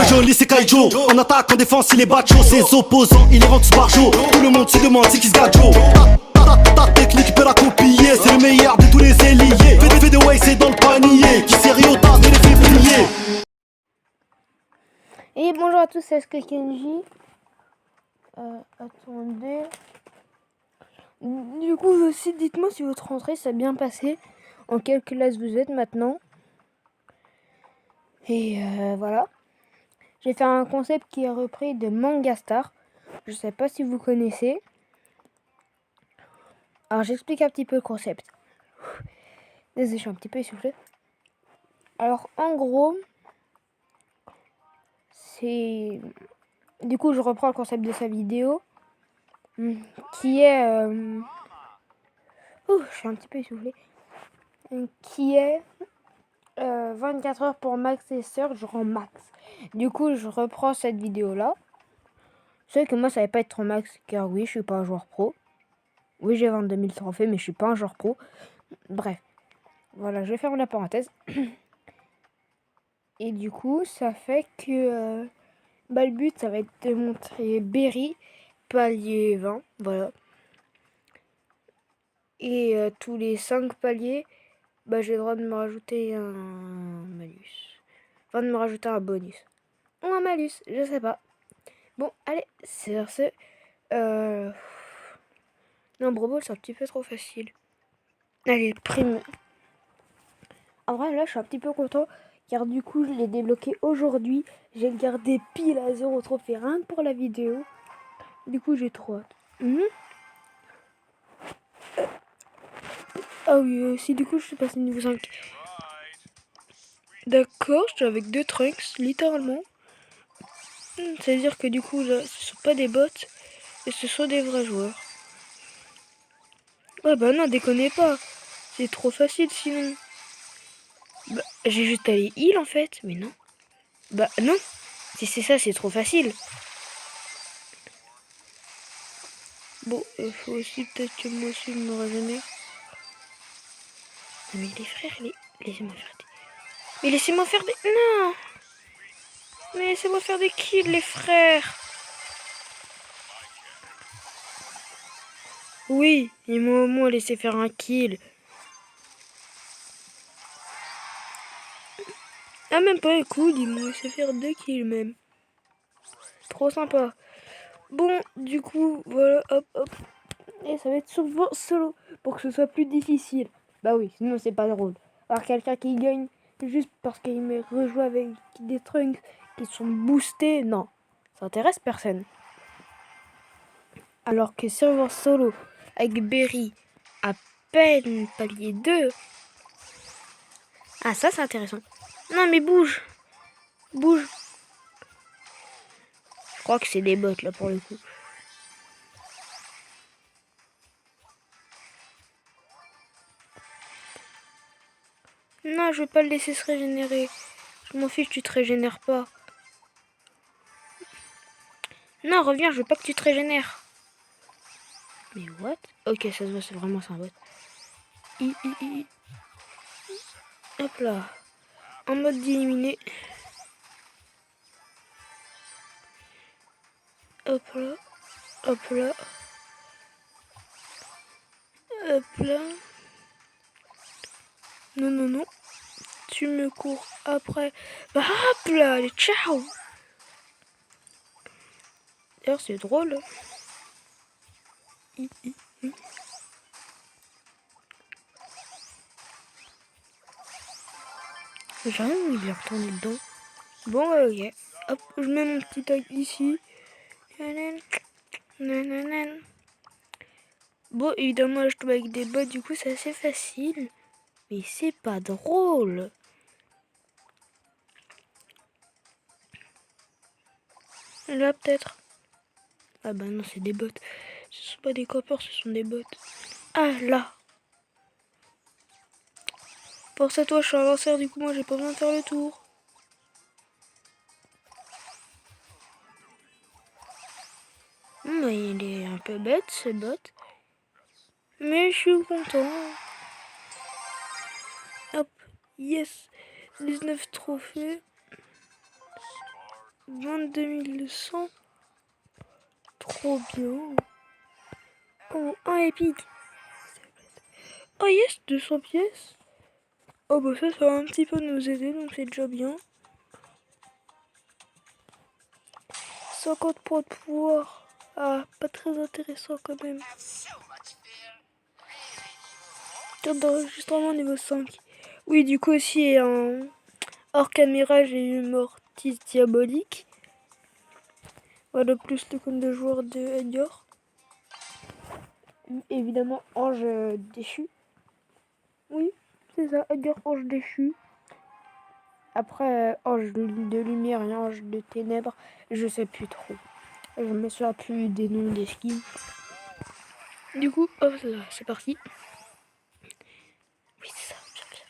Johnny c'est Kaijo. En attaque, en défense, il est bacho. Ses opposants, il les rend tous barjots. Tout le monde se demande c'est qui ce gajo. Ta technique peut la copier. C'est le meilleur de tous les ailiers. Fais des way, c'est dans le panier. Qui sait Ryota, mais les fait briller. Et bonjour à tous, c'est Kenji. Attendez. Du coup, aussi, dites-moi si votre rentrée s'est bien passée. En quelle classe vous êtes maintenant? Et voilà. J'ai fait un concept qui est repris de Mangastar. Je sais pas si vous connaissez. Alors, j'explique un petit peu le concept. Désolé, je suis un petit peu essoufflé. Alors, en gros, c'est... Du coup, je reprends le concept de sa vidéo. Qui est... je suis un petit peu essoufflé. Qui est 24 heures pour Max et Surge en max. Du coup, je reprends cette vidéo-là. C'est que moi, ça va pas être en max, car oui, je suis pas un joueur pro. Oui, j'ai 22 000 trophées, mais je suis pas un joueur pro. Bref. Voilà, je vais fermer la parenthèse. Et du coup, ça fait que... le but, ça va être de montrer Berry, palier 20. Voilà. Et tous les 5 paliers, j'ai le droit de me rajouter un malus. Enfin, de me rajouter un bonus. Ou un malus, je sais pas. Bon, allez, c'est sur ce. Non, Brawl, c'est un petit peu trop facile. Allez, prime. En vrai, là, je suis un petit peu content. Car du coup, je l'ai débloqué aujourd'hui. J'ai gardé pile à 0 trophée rien que pour la vidéo. Du coup, j'ai trop hâte. Ah oui, si du coup, je suis passé niveau 5. D'accord, je suis avec 2 trunks, littéralement. C'est-à-dire que du coup, là, ce sont pas des bots. Et ce sont des vrais joueurs. Ouais, bah non, déconnez pas. C'est trop facile sinon. J'ai juste allé heal en fait. Mais non. Bah non. Si c'est ça, c'est trop facile. Bon, il faut aussi peut-être que moi aussi je me régénère. Non, mais les frères, laissez-moi faire des... Mais laissez-moi faire des... Non. Mais laissez-moi faire des kills, les frères. Oui, ils m'ont au moins laissé faire un kill. Ah, même pas cool, ils m'ont laissé faire 2 kills même. Trop sympa. Bon, du coup, voilà, hop, hop. Et ça va être souvent solo pour que ce soit plus difficile. Bah oui, sinon c'est pas drôle. Alors quelqu'un qui gagne juste parce qu'il me rejoue avec des trunks qui sont boostés, non. Ça intéresse personne. Alors que serveur solo avec Berry à peine palier 2. Ah ça c'est intéressant. Non mais bouge. Bouge. Je crois que c'est des bots là pour le coup. Non, je veux pas le laisser se régénérer. Je m'en fiche, tu te régénères pas. Non, reviens, je veux pas que tu te régénères. Mais what? Ok, ça se voit, c'est vraiment un bot. Hop là. En mode d'éliminer. Hop là. Hop là. Hop là. Non, non, non. Tu me cours après. Bah hop là, allez, ciao. D'ailleurs, c'est drôle. J'ai rien où il est retourné dedans. Bon, ok. Hop, je mets mon petit tag ici. Bon, évidemment, je tombe avec des bots, du coup, c'est assez facile. Mais c'est pas drôle. Là, peut-être. Ah bah non, c'est des bots. Ce sont pas des coppers, ce sont des bots. Ah, là. Pour ça, toi, je suis un lanceur, du coup, moi, j'ai pas besoin de faire le tour. Il est un peu bête, ce bot. Mais je suis content. Hop, yes. 19 trophées. 22 100. Trop bien. Oh, un épique. Oh yes, 200 pièces. Oh bah ça va un petit peu nous aider, donc c'est déjà bien. 50 points de pouvoir. Ah, pas très intéressant quand même. Temps d'enregistrement niveau 5. Oui, du coup aussi en hors caméra, j'ai eu Mortis Diabolique. Voilà, plus le compte de joueur de Edgar. Évidemment, Ange déchu. Oui, c'est ça, Edgar Ange déchu. Après, Ange de lumière et Ange de ténèbres, je sais plus trop. Je me souviens plus des noms des skins. Du coup, hop là, c'est parti. Oui, c'est ça, bien.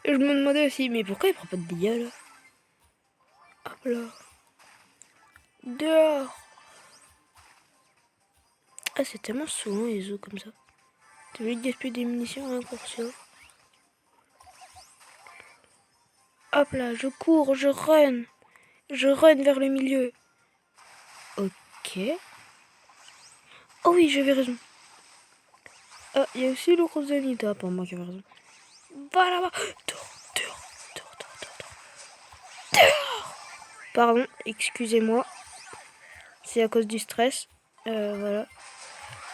Et je me demandais aussi, mais pourquoi il prend pas de dégâts là? Hop là. Dehors. Ah, c'est tellement souvent les os comme ça. T'as vu de gaspiller des munitions hein, pour ça. Hop là, je cours, je run. Je run vers le milieu. Ok. Oh oui, j'avais raison. Ah, il y a aussi le gros Anita, pour moi qui avait raison. Va là-bas. Dehors. Pardon, excusez-moi. C'est à cause du stress. Voilà.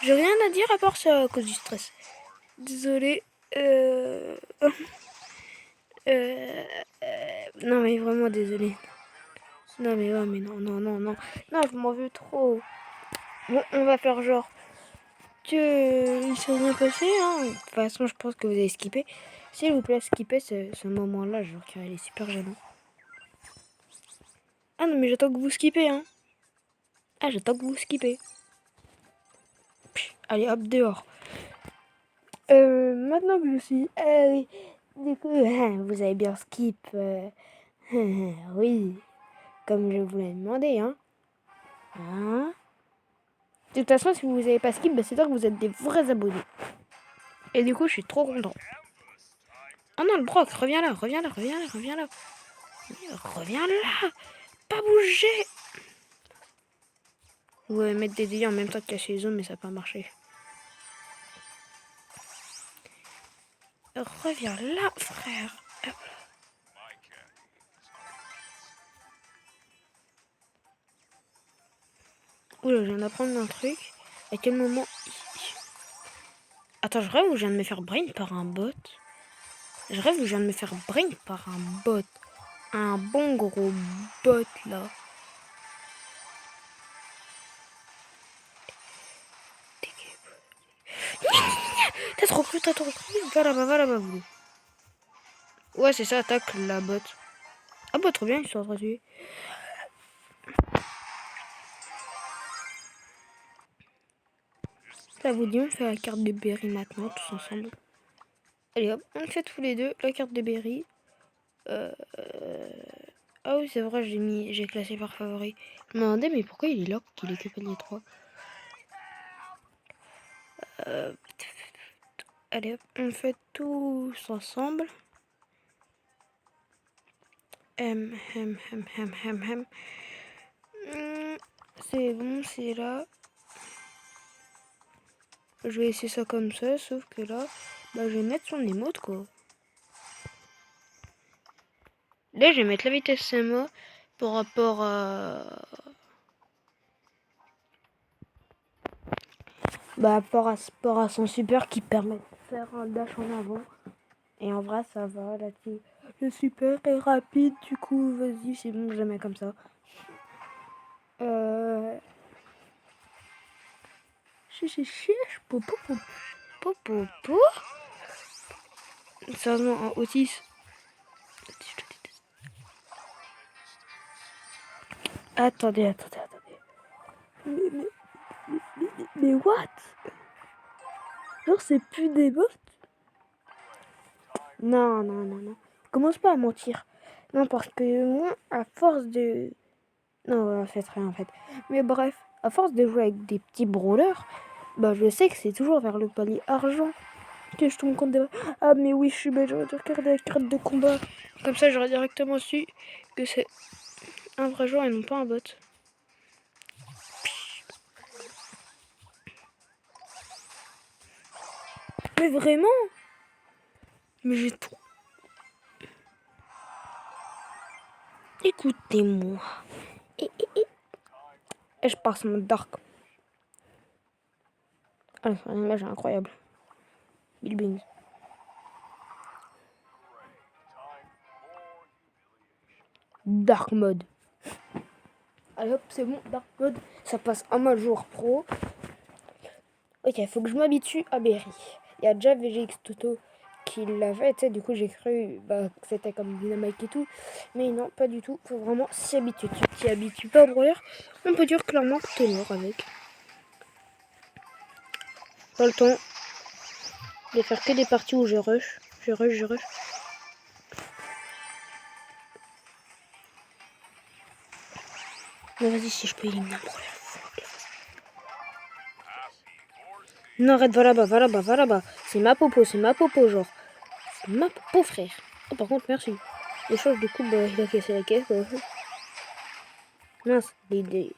J'ai rien à dire à part ça à cause du stress. Désolée. Non mais vraiment désolée. Non mais ouais mais non. Non, je m'en veux trop. Bon, on va faire genre que il s'est rien passé, hein. De toute façon, je pense que vous avez skippé. S'il vous plaît, skippez ce moment-là, genre car il est super gênant. Ah non mais j'attends que vous skippez, hein. Ah, j'attends que vous skippez. Allez, hop, dehors. Maintenant que je suis... oui. Du coup, vous avez bien skip. Oui. Comme je vous l'ai demandé, hein. De toute façon, si vous n'avez pas skip, bah, c'est sûr que vous êtes des vrais abonnés. Et du coup, je suis trop content. Oh non, le Brock, reviens là. Reviens là. Pas bouger. Ouais, mettre des dégâts en même temps que cacher les os, mais ça n'a pas marché. Reviens là, frère. Oula, je viens d'apprendre un truc. À quel moment... Attends, je rêve ou je viens de me faire brain par un bot? Je rêve ou je viens de me faire brain par un bot? Un bon gros bot, là. T'as trop cru. Va là-bas, boulot. Ouais, c'est ça, attaque la bot. Ah bah, trop bien, ils sont traduits. Ça vous dit, on fait la carte de Berry maintenant, tous ensemble. Allez hop, on fait tous les deux la carte de Berry. Ah oui, c'est vrai, j'ai classé par favori. Je me demandais, mais pourquoi il est là, qu'il est que palier 3 Allez hop, on fait tous ensemble. C'est bon, c'est là. Je vais essayer ça comme ça, sauf que là, bah, je vais mettre son émote, quoi. Là, je vais mettre la vitesse CMA par rapport à... Bah, par rapport à son super qui permet de faire un dash en avant. Et en vrai, ça va là-dessus. Le super est rapide, du coup, vas-y, c'est bon, je le mets comme ça. Popo. Sérieusement, en Otis. Attendez. Mais what? Genre, c'est plus des bots? Non. Commence pas à mentir. Non, parce que moi, à force de... Non, faites rien, en fait. Mais bref, à force de jouer avec des petits brawlers, bah, je sais que c'est toujours vers le palier argent Ok, je tombe compte des... Ah, mais oui, je suis bête, j'aurais dû regarder la carte de combat. Comme ça, j'aurais directement su que c'est un vrai joueur et non pas un bot. Mais vraiment? Mais j'ai tout... Écoutez-moi. Et je passe mon dark. Ah, c'est une image incroyable. Bill Bings. Dark mode. Allez hop, c'est bon, dark mode. Ça passe en mode joueur pro. Ok, faut que je m'habitue à Berry. Il y a déjà VGX Toto qui l'a fait, tu sais, du coup j'ai cru que c'était comme Dynamite et tout. Mais non, pas du tout. Faut vraiment s'y habituer. Tu t'y habitues pas au brawler, on peut dire clairement que t'es mort avec. Pas le temps de faire que des parties où je rush. Je rush. Mais vas-y, si je peux éliminer un brawler. Non, arrête, va là-bas. C'est ma popo, genre. C'est ma popo, frère. Oh, par contre, merci. L'échange de coupe, il a cassé la caisse. Mince, l'idée.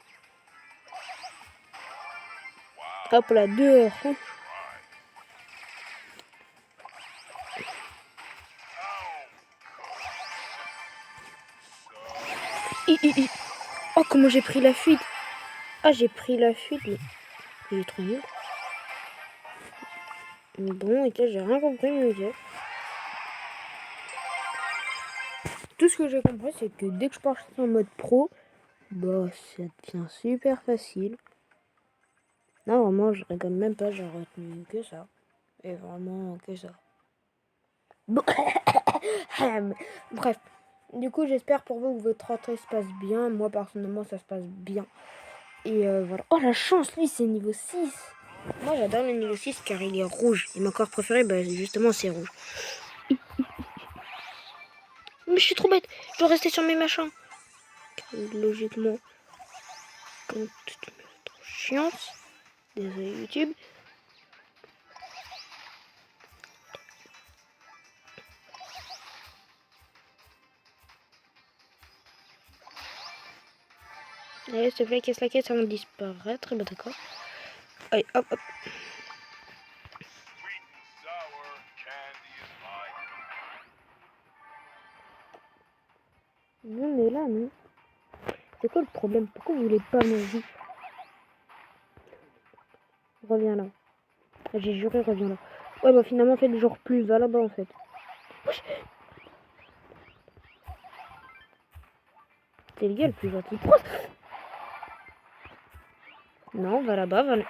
Hop là, dehors. Oh, comment j'ai pris la fuite. Ah, j'ai pris la fuite, mais il est trop nul. Bon, ok, j'ai rien compris, mais ok. Tout ce que j'ai compris, c'est que dès que je passe en mode pro, bah, ça devient super facile. Non, vraiment, je rigole même pas, j'ai retenu que ça. Et vraiment que ça. Bon. Bref. Du coup, j'espère pour vous que votre rentrée se passe bien. Moi, personnellement, ça se passe bien. Et voilà. Oh, la chance, lui, c'est niveau 6. Moi, j'adore le niveau 6 car il est rouge. Et ma couleur préférée, bah, justement, c'est rouge. Mais je suis trop bête. Je dois rester sur mes machins. Logiquement, quand tu te mets trop chiante. Désolé, YouTube. Allez, s'il te plaît, casse la caisse avant de disparaître. Bah, d'accord. Allez, hop. Non, mais là, non. C'est quoi le problème? Pourquoi vous voulez pas me vie? Reviens là. J'ai juré, reviens là. Ouais, bah finalement, faites genre plus. Va là-bas, en fait. T'es le gars le plus gentil. Non, va là-bas, va là.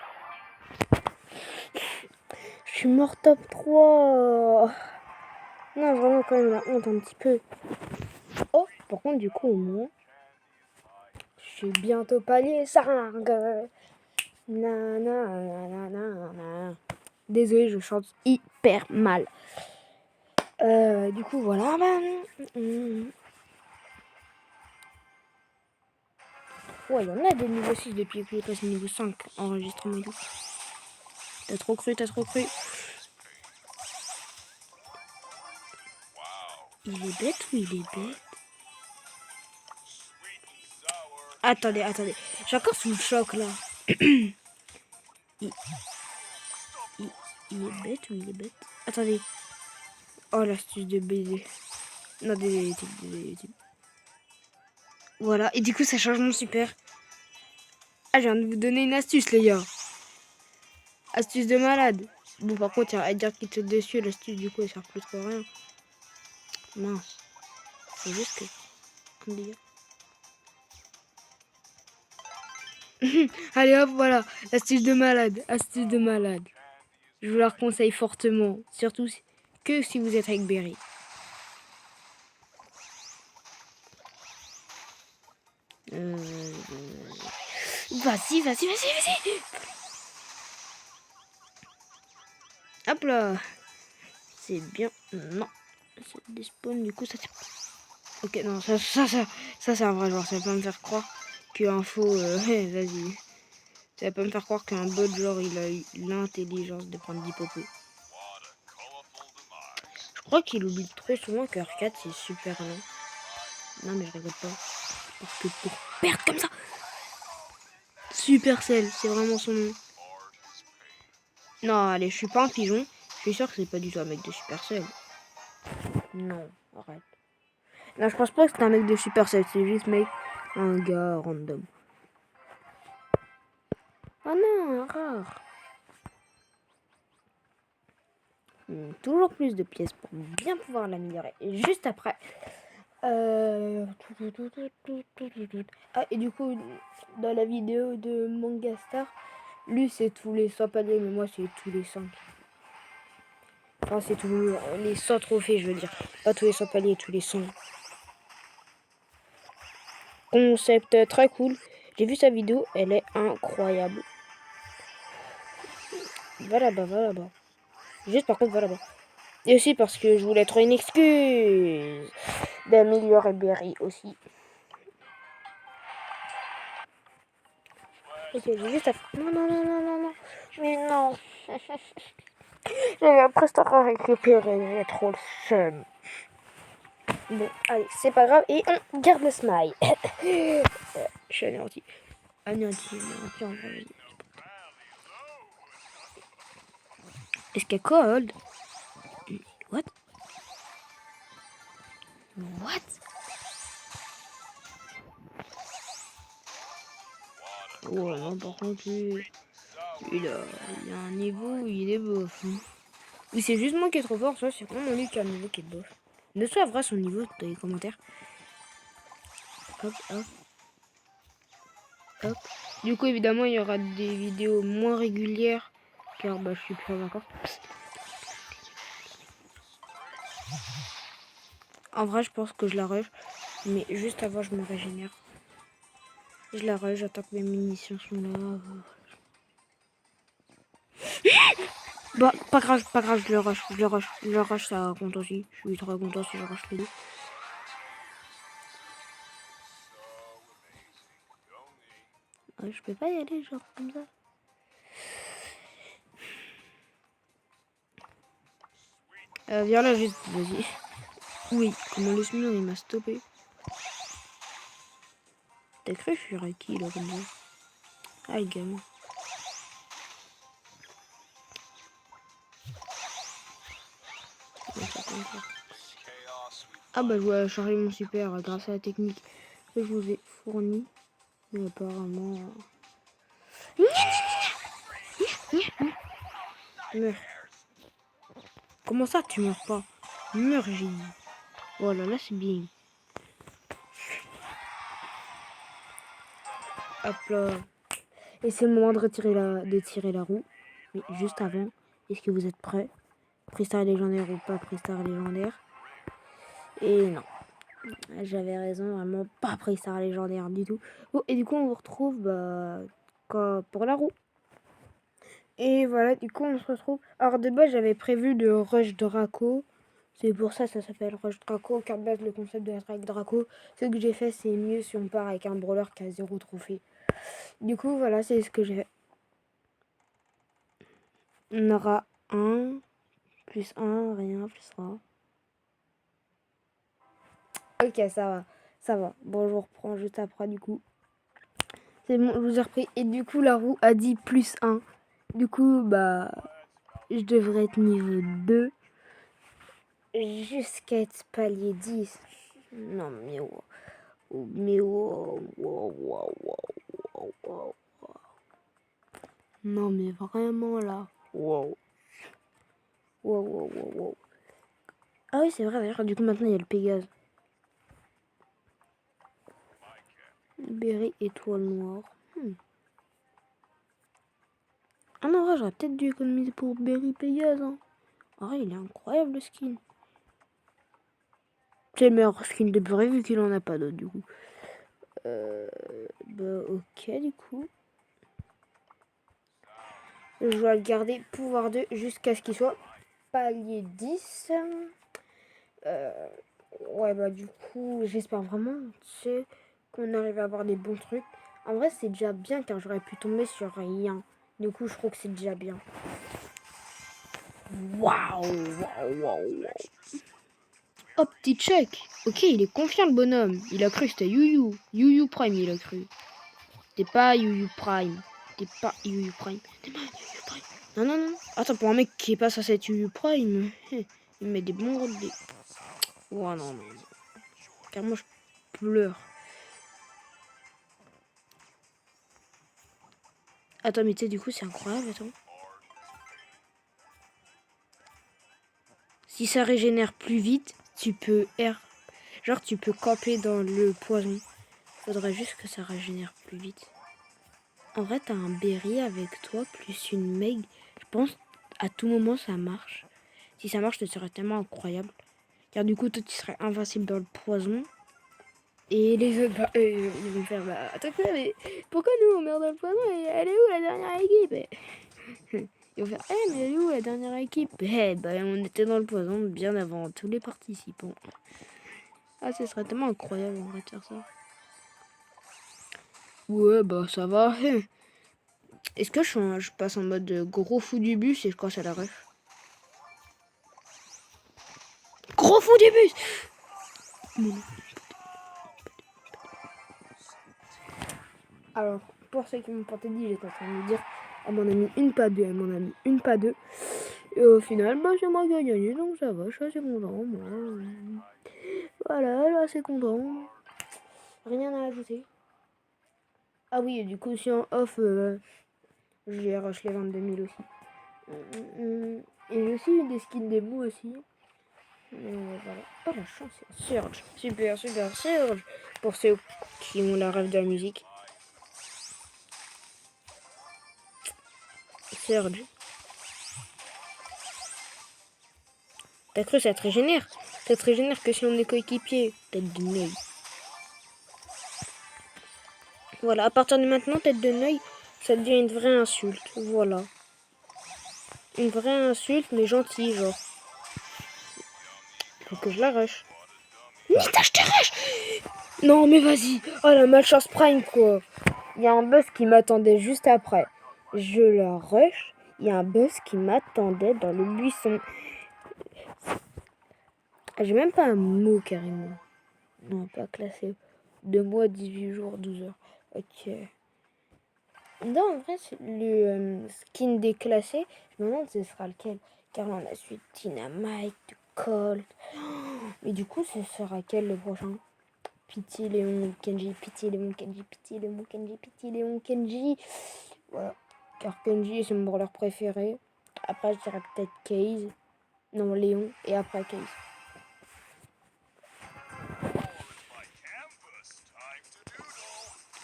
Je suis mort top 3. Non, vraiment, quand même, la honte un petit peu. Oh, par contre, du coup, au moins, je suis bientôt palier 5. Désolé, je chante hyper mal. Du coup, voilà. Ouais, il y en a des niveaux 6 depuis que je passe niveau 5. Enregistrement et tout. T'as trop cru. Il est bête ou il est bête? Attendez. Je suis encore sous le choc là. il est bête ou il est bête? Attendez. Oh, l'astuce de baiser. Non, des types. Voilà, et du coup, ça change mon super. Ah, je viens de vous donner une astuce, les gars. Astuce de malade. Bon, par contre, il y a à dire qu'il te dessus, l'astuce, du coup, elle sert plus trop à rien. Mince. C'est juste que... Allez hop, voilà. Astuce de malade. Je vous la conseille fortement. Surtout que si vous êtes avec Berry. Vas-y. Hop là. C'est bien. Non. C'est des spawns, du coup, ça c'est... Ok, non, ça c'est un vrai joueur. Ça va pas me faire croire qu'un faux... vas-y. Ça va pas me faire croire qu'un bot, genre, il a eu l'intelligence de prendre 10 popos. crois qu'il oublie trop souvent que R4 c'est super long. Non mais je rigole pas. Parce que pour perdre comme ça, Supercell, c'est vraiment son nom. Non, allez, je suis pas un pigeon. Je suis sûr que c'est pas du tout un mec de Supercell. Non, arrête. Non, je pense pas que c'est un mec de Supercell, c'est juste mec, un gars random. Oh non, rare. Toujours plus de pièces pour bien pouvoir l'améliorer. Et juste après. Ah, et du coup, dans la vidéo de Mangastar, lui c'est tous les 100 paliers, mais moi c'est tous les 5. Enfin, c'est tous les 100 trophées, je veux dire. Pas tous les 100 paliers, tous les 100. Concept très cool. J'ai vu sa vidéo, elle est incroyable. Va là-bas, va là-bas. Juste par contre, va là-bas. Et aussi parce que je voulais trouver une excuse d'améliorer Berry aussi. Ok, j'ai juste à... Non, non, non, non, non, non. Mais non. J'avais un prestat à récupérer, j'ai trop le seum. Bon, allez, c'est pas grave. Et on garde le smile. Je suis anéanti. Anéanti, en vrai. Est-ce qu'il y a cold? What? What? Oh non, par contre, il a un niveau, il est bof. Hein. Oui, c'est juste moi qui est trop fort, ça, c'est vraiment lui qui a un niveau qui est bof. Ne soit vrai son niveau dans les commentaires. Hop, hop. Hop. Du coup, évidemment, il y aura des vidéos moins régulières, car bah, je suis plus en vacances. En vrai, je pense que je la rush, mais juste avant, je me régénère. Je la rush, j'attends que mes munitions sont là. Bah, pas grave, je le rush, je le rush, ça compte aussi. Je suis trop content si je rush les deux. Je peux pas y aller, genre, comme ça. Viens là, juste, vas-y. Oui, comment le smion, il m'a stoppé. T'as cru que je suis qui, là, comme ça? Ah, le gamin. Ah bah je vais charger mon super grâce à la technique que je vous ai fournie. Mais apparemment... Meurs. Comment ça tu meurs pas? Meurs, j'ai dit. Voilà, là c'est bien. Hop là. Et c'est le moment de tirer la roue. Mais juste avant, est-ce que vous êtes prêts? Freestyle légendaire ou pas freestyle légendaire? Et non. J'avais raison, vraiment pas freestyle légendaire du tout. Bon, et du coup on vous retrouve pour la roue. Et voilà, du coup on se retrouve. Alors de base j'avais prévu de rush Draco. C'est pour ça s'appelle rush Draco. Car de base le concept de avec Draco. Ce que j'ai fait c'est mieux si on part avec un brawler qui a 0 trophée. Du coup voilà c'est ce que j'ai fait. On aura 1, plus 1, rien, plus 1. Ok ça va, ça va. Bon je vous reprends juste après du coup. C'est bon, je vous ai repris. Et du coup la roue a dit plus 1. Du coup bah je devrais être niveau 2. Jusqu'à être palier 10. Non, mais wow. Mais wow. Non, mais vraiment là. Wow. Wow. Ah oui, c'est vrai, d'ailleurs, du coup, maintenant, il y a le Pégase. Berry étoile noire. Ah non, vrai, j'aurais peut-être dû économiser pour Berry Pégase. Hein. Ah, il est incroyable le skin. C'est le meilleur skin de Berry vu qu'il en a pas d'autre, du coup. Bah, ok, du coup. Je dois le garder pouvoir 2 jusqu'à ce qu'il soit palier 10. Ouais, bah du coup, j'espère vraiment qu'on arrive à avoir des bons trucs. En vrai, c'est déjà bien car j'aurais pu tomber sur rien. Du coup, je crois que c'est déjà bien. Waouh, waouh, waouh. Oh, petit check. Ok, il est confiant le bonhomme. Il a cru que c'était Yu-Yu. Yu-Yu Prime, il a cru. T'es pas Yu-Yu Prime. T'es pas Yu-Yu Prime. T'es pas Yu-Yu Prime. Non, non, non. Attends, pour un mec qui est pas censé être Yu-Yu Prime, il met des bons gros dés. Oh non, non, non. Carrément, je pleure. Attends, mais tu sais, du coup, c'est incroyable, attends. Si ça régénère plus vite, tu peux genre tu peux camper dans le poison. Faudrait juste que ça régénère plus vite. En vrai, t'as un berry avec toi plus une meg. Je pense à tout moment ça marche. Si ça marche, ce serait tellement incroyable. Car du coup, toi tu serais invincible dans le poison. Et les autres, ils vont faire attends, mais pourquoi nous on meurt dans le poison et elle est où la dernière équipe? Ils vont faire mais elle est où la dernière équipe? On était dans le poison bien avant tous les participants. Ah, ce serait tellement incroyable en vrai de faire ça. Ouais, bah ça va. Est-ce que je passe en mode gros fou du bus et je crois à la ref? Gros fou du bus! Alors, pour ceux qui m'ont pas dit, j'étais en train de me dire, elle m'en a mis une, pas deux, elle m'en a mis une, pas deux. Et au final, bah c'est moi qui ai gagné, donc ça va, je suis assez content, moi. Voilà, là c'est content. Rien à ajouter. Ah oui, et du coup, si en off, j'ai rush les 22 000 aussi. Et j'ai aussi eu des skins démo aussi. Voilà. Oh la chance, c'est Surge. Super, super, Surge. Pour ceux qui ont la rêve de la musique. Surge. T'as cru ça te régénère? Ça te régénère que si on est coéquipier. Tête de nœud. Voilà, à partir de maintenant, tête de nœud, ça devient une vraie insulte. Voilà. Une vraie insulte, mais gentille, genre. Faut que je la rush. Nita, je te rush! Non, mais vas-y. Oh, la malchance prime, quoi. Il y a un boss qui m'attendait juste après. Je la rush. Il y a un boss qui m'attendait dans le buisson. J'ai même pas un mot, carrément. Non, pas classé. 2 mois, 18 jours, 12 heures. Ok. Non, en vrai, c'est le skin déclassé. Je me demande ce sera lequel. Car on a suite Dynamite, Colt. Mais du coup, ce sera quel le prochain? Pity, Léon, Kenji, Pity, Léon, Kenji, Pity, Léon, Kenji, Pity, Léon, Kenji. Voilà. Car Kenji, c'est mon brawler préféré. Après, je dirais peut-être Case. Non, Léon. Et après, Case.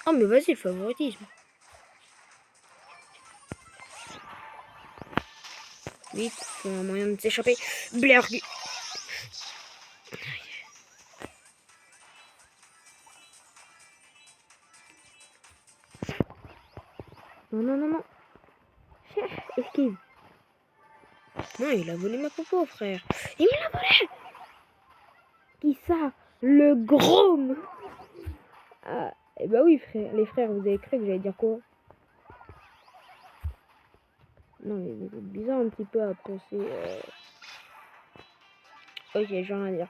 Oh, mais vas-y, le favoritisme. Vite, faut un moyen de s'échapper. Blerg. Non, non, non, non. Esquive. Non, il a volé ma popo, frère. Il me l'a volé. Qui ça? Le Grom. Ah, eh bah oui, frère. Les frères, vous avez cru que j'allais dire quoi? Non, mais c'est bizarre un petit peu à penser. Ok, j'ai rien à dire.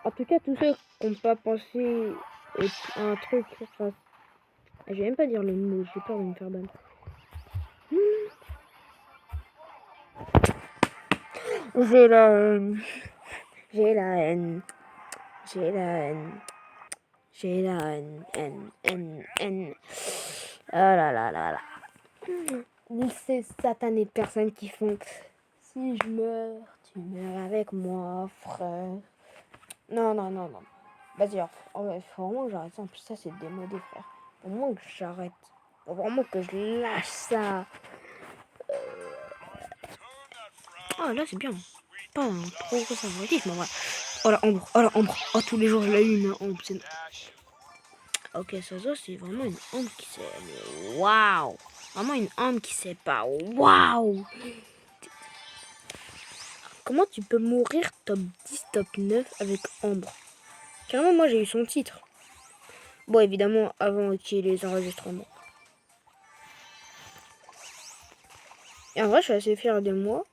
En tout cas, tous ceux qui n'ont pas pensé à un truc, enfin, je vais même pas dire le mot, j'ai peur de me faire ban. J'ai la haine. J'ai la haine. J'ai la haine. J'ai la haine. Oh là là là là. Ces satanées de personnes qui font si je meurs, tu meurs avec moi, frère. Non, non, non, non. Vas-y, faut vraiment que j'arrête ça. En plus, ça, c'est démodé, frère. Faut vraiment que j'arrête. Faut vraiment que je lâche ça. Ah, là, c'est bien. Pas un trop gros favoritisme, en vrai. Oh la Ambre, oh la Ambre. Oh, tous les jours, je l'ai eu, une Ambre. Ok, ça, c'est vraiment une Ambre qui sait. Waouh! Vraiment une Ambre qui sait pas. Waouh! Comment tu peux mourir top 10, top 9 avec Ambre? Carrément, moi, j'ai eu son titre. Bon, évidemment, avant qu'il y ait les enregistrements. Et en vrai, je suis assez fière de moi.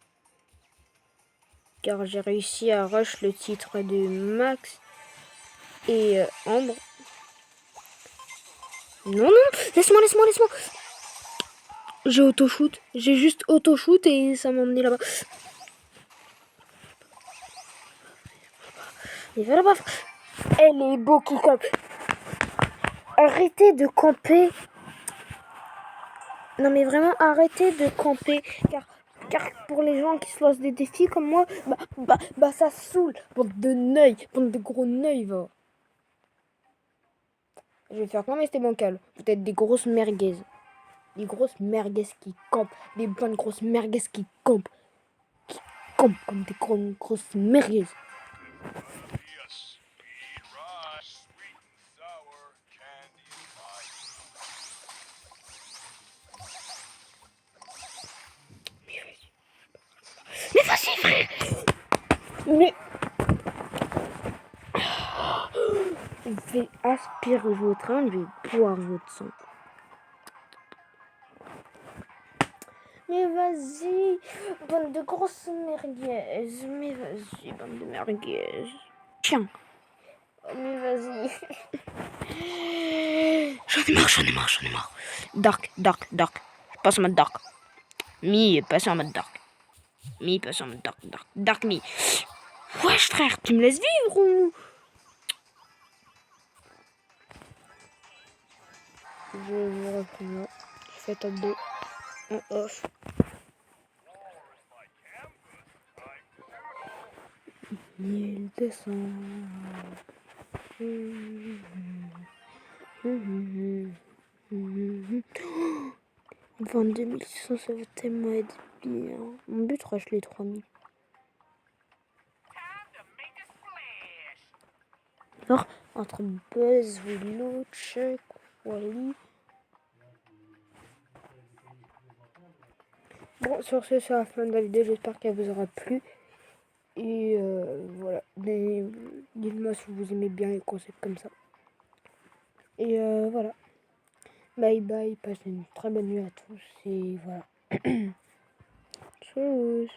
car j'ai réussi à rush le titre de Max et Ambre. Non, non, laisse-moi. J'ai auto-shoot, j'ai juste auto-shoot et ça m'a emmené là-bas. Et va là-bas. Elle est beau qui campe. Arrêtez de camper. Non mais vraiment, arrêtez de camper. Car pour les gens qui se lancent des défis comme moi, bah ça saoule. Bande de neuils, bande de gros neuils, va. Je vais faire quoi, mais c'était bancal. Peut-être des grosses merguez. Des grosses merguez qui campent. Des bonnes grosses merguez qui campent. Qui campent comme des grosses merguez. Mais vas-y, frère. Mais... Je vais aspirer votre âme, je vais boire votre sang. Mais vas-y, bande de grosses merguez. Mais vas-y, bande de merguez. Tiens. Mais vas-y. J'en ai marre. Dark. Passe en mode dark. Passe en mode dark. Passe en mode dark. Dark me. Wesh frère, tu me laisses vivre ou... Je vous reprends là. Je fais top 2 en off. Il descend. 22 600, ça va tellement être bien. Mon but, rush les 3000. Alors, entre Buzz, Willow, Chuck, Wally. Bon, sur ce, c'est la fin de la vidéo. J'espère qu'elle vous aura plu. Et voilà. Dites-moi si vous aimez bien les concepts comme ça. Et voilà. Bye bye. Passez une très bonne nuit à tous. Et voilà. Tchuss.